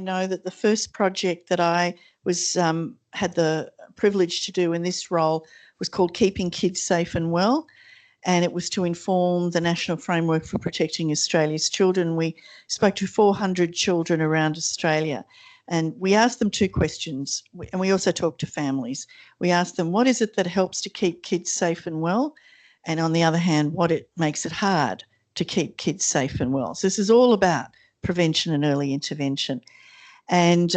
know that the first project that I was had the privilege to do in this role was called Keeping Kids Safe and Well, and it was to inform the National Framework for Protecting Australia's Children. We spoke to 400 children around Australia, and we asked them two questions, and we also talked to families. We asked them, what is it that helps to keep kids safe and well? And on the other hand, what it makes it hard to keep kids safe and well. So this is all about prevention and early intervention. And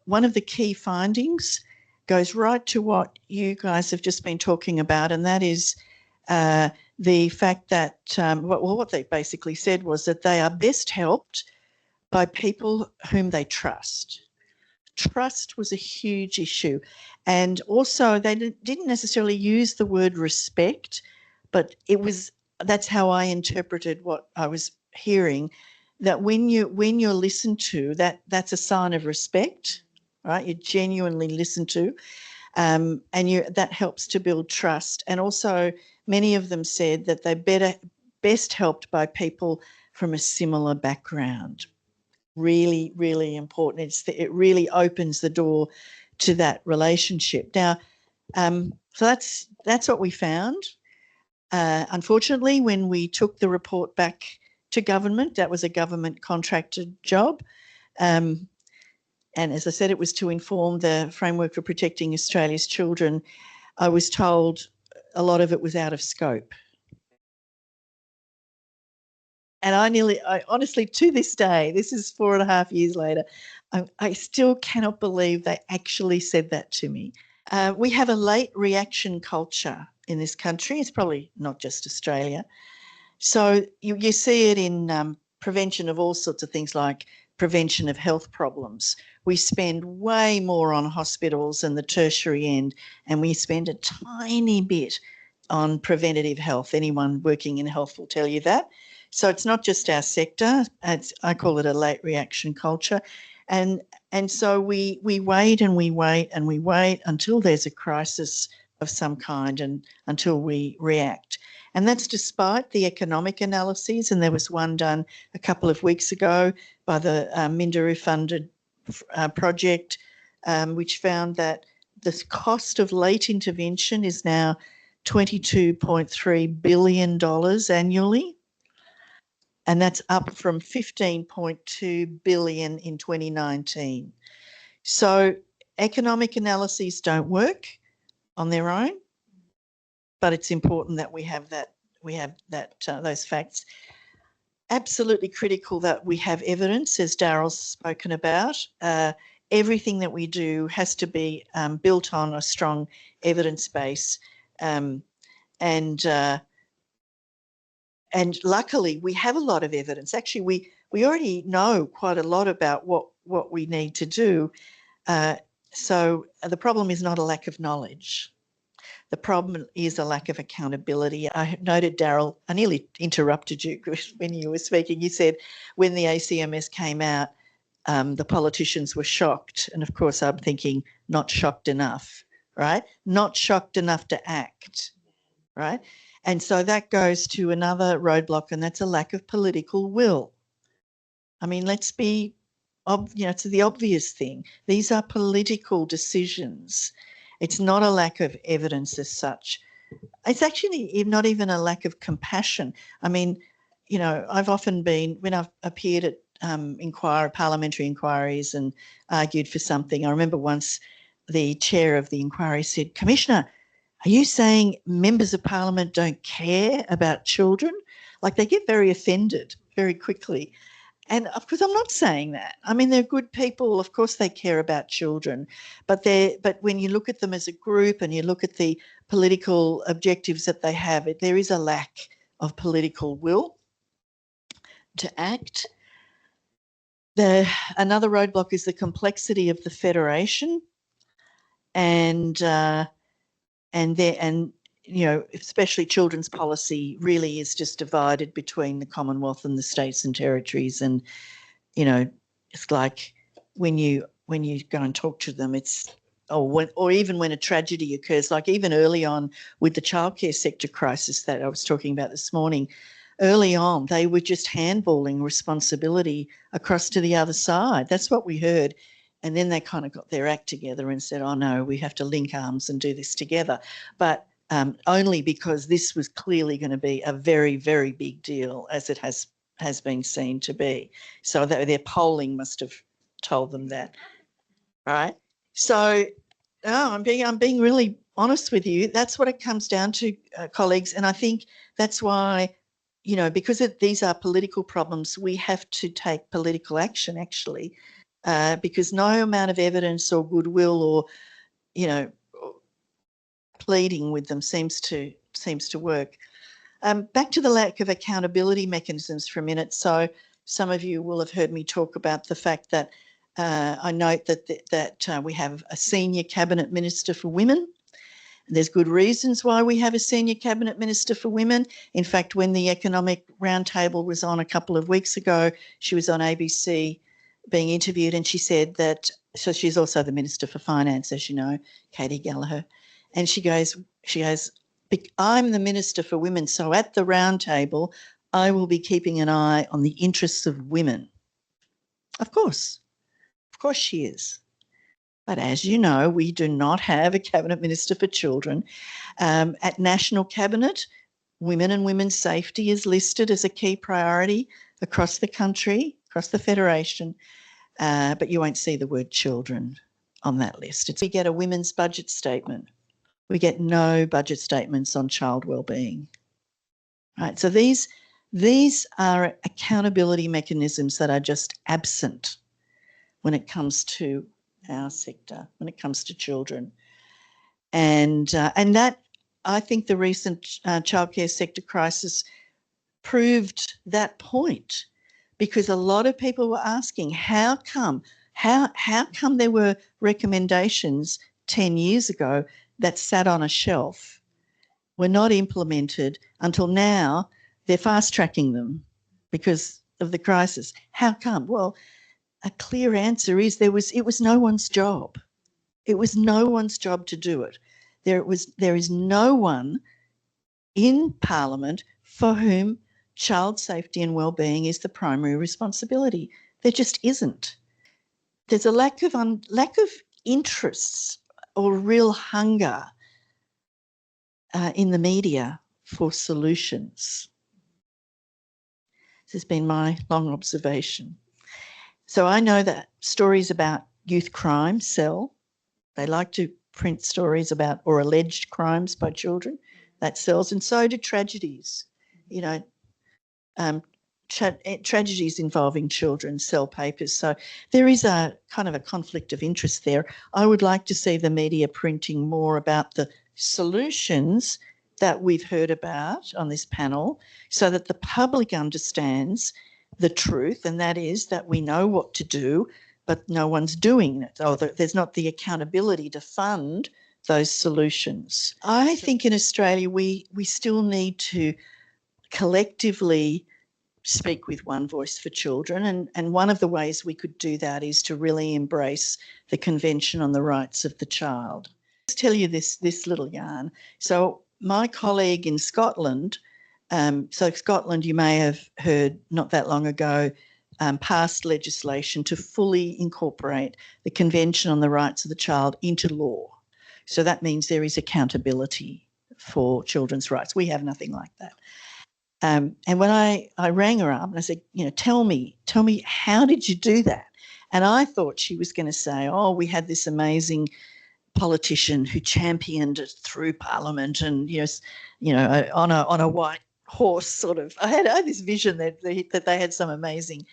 one of the key findings goes right to what you guys have just been talking about, and that is the fact that, what they basically said was that they are best helped by people whom they trust. Trust was a huge issue. And also they didn't necessarily use the word respect, but that's how I interpreted what I was hearing, that when you're listened to, that's a sign of respect, right? You genuinely listen to, and that helps to build trust. And also many of them said that they're best helped by people from a similar background. Really, really important. It really opens the door to that relationship. Now, so that's what we found. Unfortunately, when we took the report back to government, that was a government contracted job. And as I said, it was to inform the Framework for Protecting Australia's Children. I was told a lot of it was out of scope. And I honestly, to this day, this is 4.5 years later, I still cannot believe they actually said that to me. We have a late reaction culture in this country. It's probably not just Australia. So you see it in prevention of all sorts of things, like prevention of health problems. We spend way more on hospitals and the tertiary end, and we spend a tiny bit on preventative health. Anyone working in health will tell you that. So it's not just our sector. I call it a late reaction culture. And so we wait and we wait and we wait until there's a crisis of some kind and until we react. And that's despite the economic analyses, and there was one done a couple of weeks ago by the Minderoo-funded project, which found that the cost of late intervention is now $22.3 billion annually, and that's up from $15.2 billion in 2019. So economic analyses don't work on their own, but it's important that we have those facts. Absolutely critical that we have evidence, as Daryl's spoken about. Everything that we do has to be built on a strong evidence base, and luckily we have a lot of evidence. Actually, we already know quite a lot about what we need to do. So the problem is not a lack of knowledge. The problem is a lack of accountability. I noted, Daryl, I nearly interrupted you when you were speaking. You said when the ACMS came out, the politicians were shocked. And of course, I'm thinking not shocked enough, right? Not shocked enough to act, right? And so that goes to another roadblock, and that's a lack of political will. I mean, let's be, it's the obvious thing. These are political decisions. It's not a lack of evidence as such. It's actually not even a lack of compassion. I mean, I've often been, when I've appeared at parliamentary inquiries and argued for something, I remember once the chair of the inquiry said, "Commissioner, are you saying members of parliament don't care about children?" Like, they get very offended very quickly. And of course, I'm not saying that. I mean, they're good people. Of course, they care about children, but when you look at them as a group and you look at the political objectives that they have, there is a lack of political will to act. Another roadblock is the complexity of the federation, and especially children's policy really is just divided between the Commonwealth and the states and territories. And, it's like when you go and talk to them, or even when a tragedy occurs, like even early on with the childcare sector crisis that I was talking about this morning, early on, they were just handballing responsibility across to the other side. That's what we heard. And then they kind of got their act together and said, oh, no, we have to link arms and do this together. But only because this was clearly going to be a very, very big deal, as it has been seen to be. So their polling must have told them that, right? So I'm being really honest with you. That's what it comes down to, colleagues. And I think that's why, because these are political problems, we have to take political action, actually, because no amount of evidence or goodwill or, pleading with them seems to work. Back to the lack of accountability mechanisms for a minute. So some of you will have heard me talk about the fact that I note that we have a senior cabinet minister for women. There's good reasons why we have a senior cabinet minister for women. In fact, when the economic roundtable was on a couple of weeks ago, she was on ABC being interviewed, and she said that, so she's also the Minister for Finance, as you know, Katie Gallagher, and she goes, I'm the Minister for Women, so at the roundtable, I will be keeping an eye on the interests of women. Of course she is. But as you know, we do not have a Cabinet Minister for Children. At National Cabinet, women and women's safety is listed as a key priority across the country, across the Federation, but you won't see the word children on that list. We get a women's budget statement. We get no budget statements on child wellbeing. Right, so these are accountability mechanisms that are just absent when it comes to our sector, when it comes to children. And that, I think the recent childcare sector crisis proved that point, because a lot of people were asking, how come there were recommendations 10 years ago that sat on a shelf, were not implemented until now? They're fast-tracking them because of the crisis. How come? Well, a clear answer is it was no one's job. It was no one's job to do it. There is no one in Parliament for whom child safety and wellbeing is the primary responsibility. There just isn't. There's a lack of interests or real hunger in the media for solutions. This has been my long observation. So I know that stories about youth crime sell. They like to print stories about or alleged crimes by children. That sells, and so do tragedies. Tragedies involving children sell papers. So there is a kind of a conflict of interest there. I would like to see the media printing more about the solutions that we've heard about on this panel, so that the public understands the truth, and that is that we know what to do, but no one's doing it. Or there's not the accountability to fund those solutions. I think in Australia we still need to collectively speak with one voice for children, and one of the ways we could do that is to really embrace the Convention on the Rights of the Child. I'll tell you this little yarn. So my colleague in Scotland, Scotland, you may have heard not that long ago, passed legislation to fully incorporate the Convention on the Rights of the Child into law. So that means there is accountability for children's rights. We have nothing like that. And when I rang her up and I said, tell me, how did you do that? And I thought she was going to say, oh, we had this amazing politician who championed it through Parliament and, on a white horse sort of. I had this vision that they had some amazing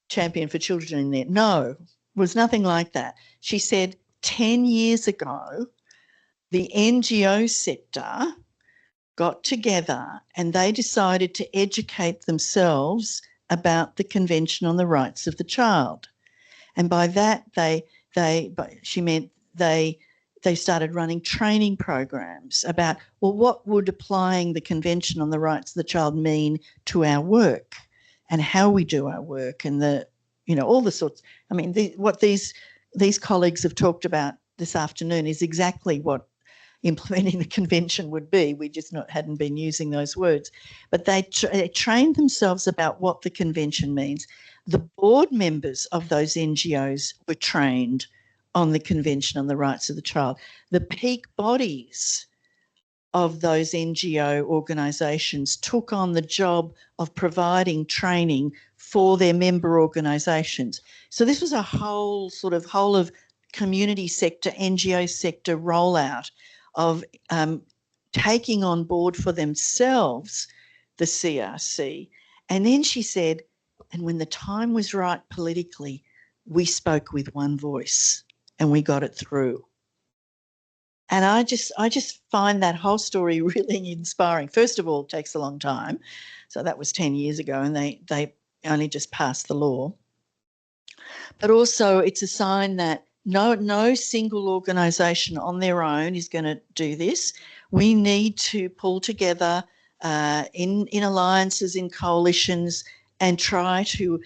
champion for children in there. No, it was nothing like that. She said 10 years ago, the NGO sector got together and they decided to educate themselves about the Convention on the Rights of the Child. And by that, she meant they started running training programs about, well, what would applying the Convention on the Rights of the Child mean to our work and how we do our work, and all the sorts. I mean, what these colleagues have talked about this afternoon is exactly what implementing the convention would be. We just hadn't been using those words. But they trained themselves about what the convention means. The board members of those NGOs were trained on the Convention on the Rights of the Child. The peak bodies of those NGO organisations took on the job of providing training for their member organisations. So this was a whole of community sector, NGO sector rollout of taking on board for themselves the CRC. And then she said, and when the time was right politically, we spoke with one voice and we got it through. And I just find that whole story really inspiring. First of all, it takes a long time. So that was 10 years ago, and they only just passed the law. But also it's a sign that no single organisation on their own is going to do this. We need to pull together in alliances, in coalitions, and try to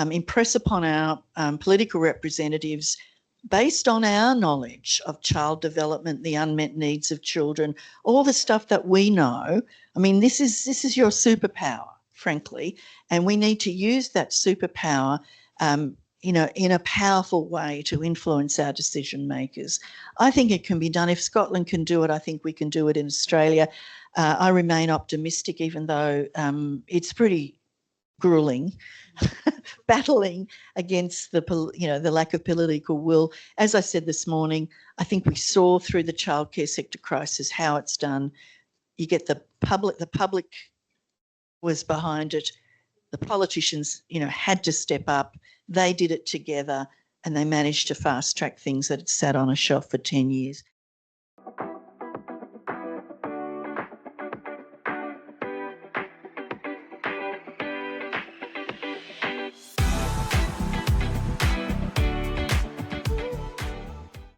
impress upon our political representatives, based on our knowledge of child development, the unmet needs of children, all the stuff that we know. I mean, this is your superpower, frankly, and we need to use that superpower in a powerful way to influence our decision makers. I think it can be done. If Scotland can do it, I think we can do it in Australia. I remain optimistic, even though it's pretty grueling, battling against the lack of political will. As I said this morning, I think we saw through the childcare sector crisis how it's done. You get the public was behind it. The politicians, had to step up. They did it together and they managed to fast track things that had sat on a shelf for 10 years.